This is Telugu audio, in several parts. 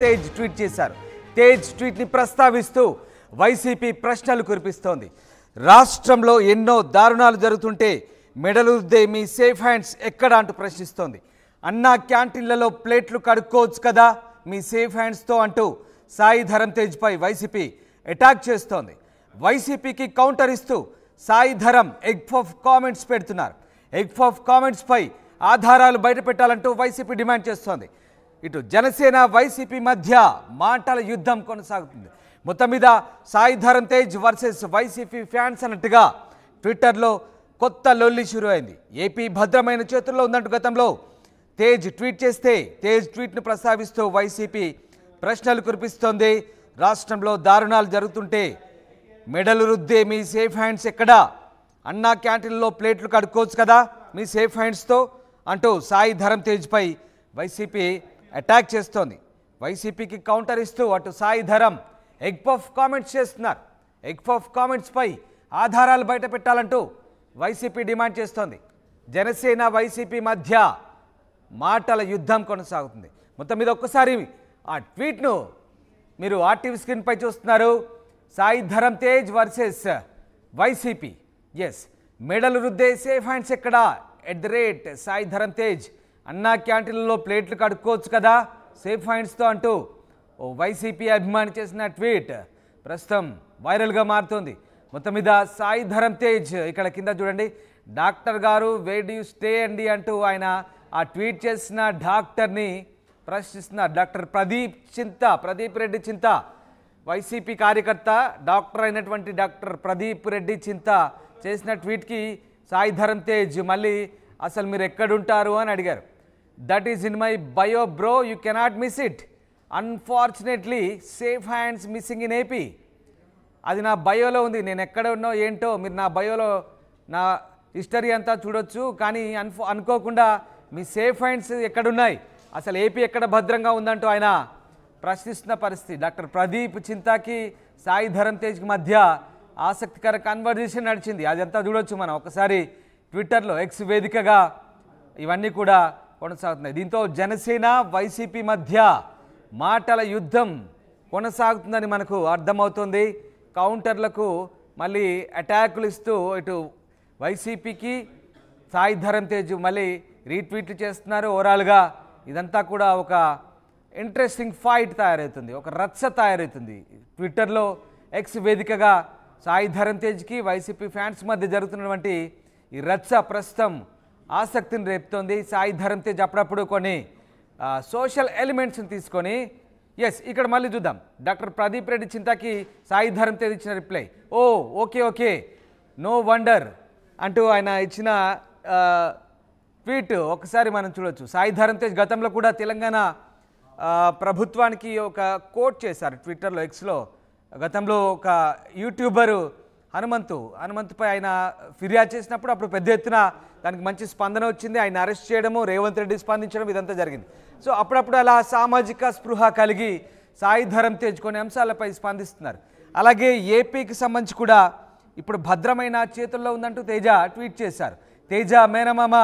తేజ్ ట్వీట్ చేశారు. తేజ్ ట్వీట్ ని ప్రస్తావిస్తూ వైసీపీ ప్రశ్నలు కురిపిస్తోంది. రాష్ట్రంలో ఎన్నో దారుణాలు జరుగుతుంటే మెడలుద్దే మీ సేఫ్ హ్యాండ్స్ ఎక్కడ అంటూ ప్రశ్నిస్తోంది. అన్నా క్యాంటీన్లలో ప్లేట్లు కడుక్కోవచ్చు కదా మీ సేఫ్ హ్యాండ్స్తో అంటూ సాయి ధరమ్ తేజ్పై వైసీపీ అటాక్ చేస్తోంది. వైసీపీకి కౌంటర్ ఇస్తూ Sai Dharam egg puff comments పెడుతున్నారు. ఎగ్ పఫ్ కామెంట్స్పై ఆధారాలు బయటపెట్టాలంటూ వైసీపీ డిమాండ్ చేస్తోంది. ఇటు జనసేన వైసీపీ మధ్య మాటల యుద్ధం కొనసాగుతుంది. మొత్తం మీద Sai Dharam Tej versus YCP fans అన్నట్టుగా ట్విట్టర్లో కొత్త లొల్లి షురు అయింది. ఏపీ భద్రమైన చేతుల్లో ఉందంటూ గతంలో తేజ్ ట్వీట్ చేస్తే తేజ్ ట్వీట్ను ప్రస్తావిస్తూ వైసీపీ ప్రశ్నలు కురిపిస్తోంది. రాష్ట్రంలో దారుణాలు జరుగుతుంటే మెడలు రుద్దే మీ సేఫ్ హ్యాండ్స్ ఎక్కడా? అన్నా క్యాంటీన్లో ప్లేట్లు కడుక్కోవచ్చు కదా మీ సేఫ్ హ్యాండ్స్తో అంటూ సాయి ధరమ్ తేజ్పై వైసీపీ అటాక్ చేస్తోంది. వైసీపీకి కౌంటర్ ఇస్తూ అటు Sai Dharam egg puff comments చేస్తున్నారు. ఎగ్ పఫ్ కామెంట్స్పై ఆధారాలు బయట పెట్టాలంటూ వైసీపీ డిమాండ్ చేస్తోంది. జనసేన వైసీపీ మధ్య మాటల యుద్ధం కొనసాగుతుంది. మొత్తం మీద ఒక్కసారి ఆ ట్వీట్ను మీరు ఆర్టీవీ స్క్రీన్పై చూస్తున్నారు. సాయి ధరమ్ తేజ్ వర్సెస్ వైసీపీ. ఎస్, మెడలు రుద్దే సేఫ్ హ్యాండ్స్ ఎక్కడా సాయి ధరమ్ తేజ్. అన్నా క్యాంటీన్లలో ప్లేట్లు కడుక్కోవచ్చు కదా సేఫ్ హ్యాండ్స్తో అంటూ ఓ వైసీపీ అభిమాని చేసిన ట్వీట్ ప్రస్తుతం వైరల్గా మారుతోంది. మొత్తం మీద సాయి ధరమ్ తేజ్ ఇక్కడ కింద చూడండి, డాక్టర్ గారు వేర్ డు యు స్టే అండి అంటూ ఆయన ఆ ట్వీట్ చేసిన డాక్టర్ని ప్రశ్నిస్తున్నారు. డాక్టర్ ప్రదీప్ రెడ్డి చింత, వైసీపీ కార్యకర్త డాక్టర్ అయినటువంటి డాక్టర్ ప్రదీప్ రెడ్డి చింత చేసిన ట్వీట్కి సాయి ధరమ్ తేజ్ మళ్ళీ అసలు మీరు ఎక్కడుంటారు అని అడిగారు. That is in my bio bro, you cannot miss it. Unfortunately safe hands missing in AP. అది నా బయోలో ఉంది, నేను ఎక్కడ ఉన్నో ఏంటో మీరు నా బయోలో నా హిస్టరీ అంతా చూడొచ్చు, కానీ అనుకోకుండా మీ సేఫ్ హ్యాండ్స్ ఎక్కడున్నాయి, అసలు ఏపీ ఎక్కడ భద్రంగా ఉందంటూ ఆయన ప్రశ్నిస్తున్న పరిస్థితి. డాక్టర్ ప్రదీప్ చింతాకి సాయి ధరమ్ తేజ్కి మధ్య ఆసక్తికర కన్వర్జేషన్ నడిచింది. అదంతా చూడొచ్చు మనం ఒకసారి ట్విట్టర్లో ఎక్స్ వేదికగా ఇవన్నీ కూడా కొనసాగుతున్నాయి. దీంతో జనసేన వైసీపీ మధ్య మాటల యుద్ధం కొనసాగుతుందని మనకు అర్థమవుతుంది. కౌంటర్లకు మళ్ళీ అటాకులు ఇస్తూ ఇటు వైసీపీకి సాయి ధరమ్ తేజ్ మళ్ళీ రీట్వీట్లు చేస్తున్నారు. ఓవరాల్గా ఇదంతా కూడా ఒక ఇంట్రెస్టింగ్ ఫైట్ తయారవుతుంది, ఒక రచ్చ తయారవుతుంది. ట్విట్టర్లో ఎక్స్ వేదికగా సాయి ధరమ్ తేజ్కి వైసీపీ ఫ్యాన్స్ మధ్య జరుగుతున్నటువంటి ఈ రచ్చ ప్రస్తుతం ఆసక్తిని రేపుతోంది. సాయి ధరమ్ తేజ్ అప్పుడప్పుడు కొన్ని సోషల్ ఎలిమెంట్స్ని తీసుకొని ఇక్కడ మళ్ళీ చూద్దాం. డాక్టర్ ప్రదీప్ రెడ్డి చింతకి సాయి ధరమ్ తేజ్ ఇచ్చిన రిప్లై, ఓకే నో వండర్ అంటూ ఆయన ఇచ్చిన ట్వీట్ ఒకసారి మనం చూడొచ్చు. సాయి ధరమ్ తేజ్ గతంలో కూడా తెలంగాణ ప్రభుత్వానికి ఒక కోట్ చేశారు ట్విట్టర్లో ఎక్స్లో. గతంలో ఒక యూట్యూబరు హనుమంతుపై ఆయన ఫిర్యాదు చేసినప్పుడు అప్పుడు పెద్ద ఎత్తున దానికి మంచి స్పందన వచ్చింది. ఆయన అరెస్ట్ చేయడము, రేవంత్ రెడ్డి స్పందించడం ఇదంతా జరిగింది. సో అప్పుడప్పుడు అలా సామాజిక స్పృహ కలిగి సాయి ధరమ్ తేజ్ కొన్ని అంశాలపై స్పందిస్తున్నారు. అలాగే ఏపీకి సంబంధించి కూడా ఇప్పుడు భద్రమైన చేతుల్లో ఉందంటూ తేజ ట్వీట్ చేశారు. తేజ మేనమామ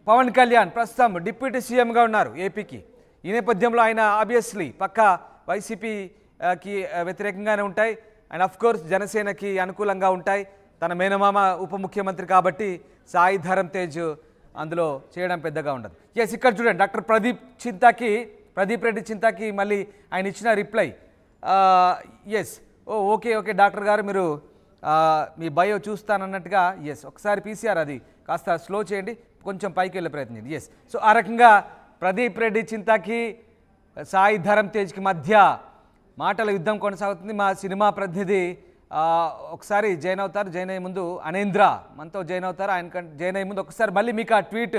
పవన్ కళ్యాణ్ ప్రస్తుతం డిప్యూటీ సీఎంగా ఉన్నారు ఏపీకి. ఈ నేపథ్యంలో ఆయన ఆబ్వియస్లీ పక్కా వైసీపీకి వ్యతిరేకంగానే ఉంటాయి, అండ్ అఫ్ కోర్స్ జనసేనకి అనుకూలంగా ఉంటాయి. తన మేనమామ ఉప ముఖ్యమంత్రి కాబట్టి సాయి ధరమ్ తేజ్ అందులో చేయడం పెద్దగా ఉండదు. ఇక్కడ చూడండి, డాక్టర్ ప్రదీప్ రెడ్డి చింతాకి మళ్ళీ ఆయన ఇచ్చిన రిప్లై, ఓకే డాక్టర్ గారు మీరు మీ బయో చూస్తానన్నట్టుగా. ఒకసారి పీసీఆర్ అది కాస్త స్లో చేయండి, కొంచెం పైకి వెళ్ళే ప్రయత్నం చేయండి. సో ఆ రకంగా ప్రదీప్ రెడ్డి చింతాకి సాయి ధరమ్ తేజ్కి మధ్య మాటల యుద్ధం కొనసాగుతుంది. మా సినిమా ప్రతినిధి ఒకసారి జాయిన్ అవుతారు, జాయిన్ అయ్యే ముందు అనేంద్ర మనతో జాయిన్ అవుతారు. ఆయన జాయిన్ అయ్యే ముందు ఒకసారి మళ్ళీ మీకు ఆ ట్వీట్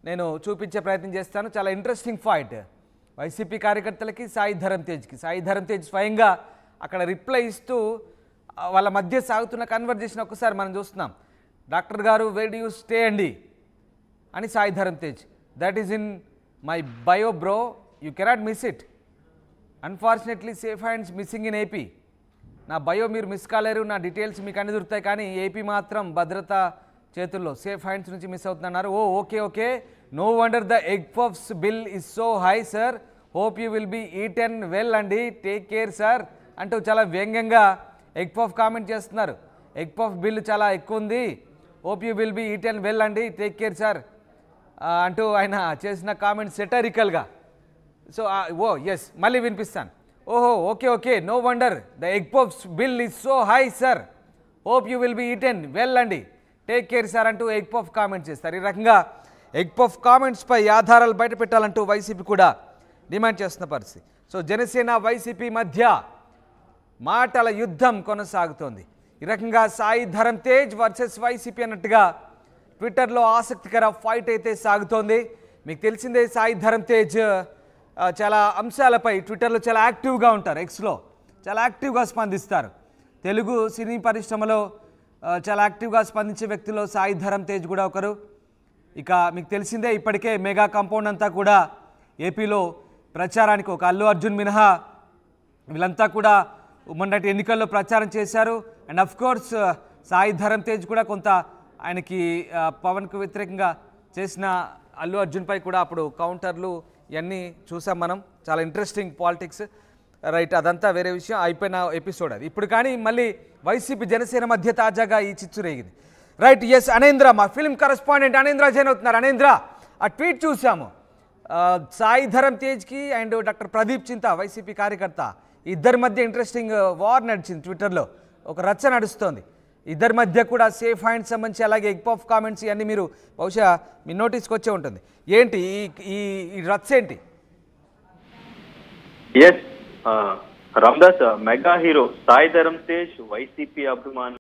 నేను చూపించే ప్రయత్నం చేస్తాను. చాలా ఇంట్రెస్టింగ్ ఫైట్ వైసీపీ కార్యకర్తలకి సాయి ధరమ్ తేజ్ స్వయంగా అక్కడ రిప్లై ఇస్తూ వాళ్ళ మధ్య సాగుతున్న కన్వర్జేషన్ ఒకసారి మనం చూస్తున్నాం. డాక్టర్ గారు వేర్ డు యు స్టే అండి అని Sai Dharam Tej, that is in my bio bro, you cannot miss it. Unfortunately safe hands missing in AP. నా బయో మీరు మిస్ కాలేరు, నా డీటెయిల్స్ మీకు అన్ని దొరుకుతాయి, కానీ ఏపీ మాత్రం భద్రత చేతుల్లో సేఫ్ హ్యాండ్స్ నుంచి మిస్ అవుతున్నారు. Okay no wonder the egg puffs bill is so high sir, hope you will be eaten well అండి, టేక్ కేర్ సార్ అంటూ చాలా వ్యంగ్యంగా ఎగ్ పఫ్ కామెంట్ చేస్తున్నారు. ఎగ్ పఫ్ బిల్ చాలా ఎక్కువ ఉంది, hope you will be eaten well అండి, టేక్ కేర్ సార్ అంటూ ఆయన చేసిన కామెంట్ సెటరికల్గా. సో ఓ ఎస్, మళ్ళీ వినిపిస్తాను. ఓహో okay okay, no wonder the egg puffs bill is so high sir, hope you will be eaten well అండి, టేక్ కేర్ సార్ అంటూ ఎగ్ పఫ్ కామెంట్ చేస్తారు. ఈ రకంగా ఎగ్ పఫ్ కామెంట్స్పై ఆధారాలు బయట పెట్టాలంటూ వైసీపీ కూడా డిమాండ్ చేస్తున్న పరిస్థితి. సో జనసేన వైసీపీ మధ్య మాటల యుద్ధం కొనసాగుతోంది. ఈ రకంగా సాయి ధరమ్ తేజ్ వర్సెస్ వైసీపీ అన్నట్టుగా ట్విట్టర్లో ఆసక్తికర ఫైట్ అయితే సాగుతోంది. మీకు తెలిసిందే సాయి ధరమ్ తేజ్ చాలా అంశాలపై ట్విట్టర్లో చాలా యాక్టివ్గా ఉంటారు, ఎక్స్లో చాలా యాక్టివ్గా స్పందిస్తారు. తెలుగు సినీ పరిశ్రమలో చాలా యాక్టివ్గా స్పందించే వ్యక్తుల్లో సాయి ధరమ్ తేజ్ కూడా ఒకరు. ఇక మీకు తెలిసిందే ఇప్పటికే మెగా కాంపౌండ్ అంతా కూడా ఏపీలో ప్రచారానికి ఒక అల్లు అర్జున్ మినహా వీళ్ళంతా కూడా మొన్నటి ఎన్నికల్లో ప్రచారం చేశారు. And of course Sai Dharam Tej కూడా కొంత ఆయనకి పవన్కు వ్యతిరేకంగా చేసిన అల్లు అర్జున్పై కూడా అప్పుడు కౌంటర్లు ఇవన్నీ చూసాం మనం. చాలా ఇంట్రెస్టింగ్ పాలిటిక్స్, రైట్, అదంతా వేరే విషయం, అయిపోయిన ఎపిసోడ్ అది. ఇప్పుడు కానీ మళ్ళీ వైసీపీ జనసేన మధ్య తాజాగా ఈ చిచ్చు రేగింది. రైట్, ఎస్ అనేంద్ర, మా ఫిల్మ్ కరెస్పాండెంట్ అనేంద్ర జాయిన్ అవుతున్నారు. అనేంద్ర, ఆ ట్వీట్ చూసాము, సాయి ధరమ్ తేజ్కి అండ్ డాక్టర్ ప్రదీప్ చింతా వైసీపీ కార్యకర్త ఇద్దరి మధ్య ఇంట్రెస్టింగ్ వార్ నడిచింది. ట్విట్టర్లో ఒక రచ్చ నడుస్తోంది ఇద్దరి మధ్య కూడా. సేఫ్ హ్యాండ్స్ సంబంధించి అలాగే ఎగ్ పఫ్ కామెంట్స్ ఇవన్నీ మీరు బహుశా మీ నోటీస్కి వచ్చే ఉంటుంది. ఏంటి ఈ రచ్చ ఏంటి? S Ramadas, mega hero Sai Dharam Tej YCP అభిమానులు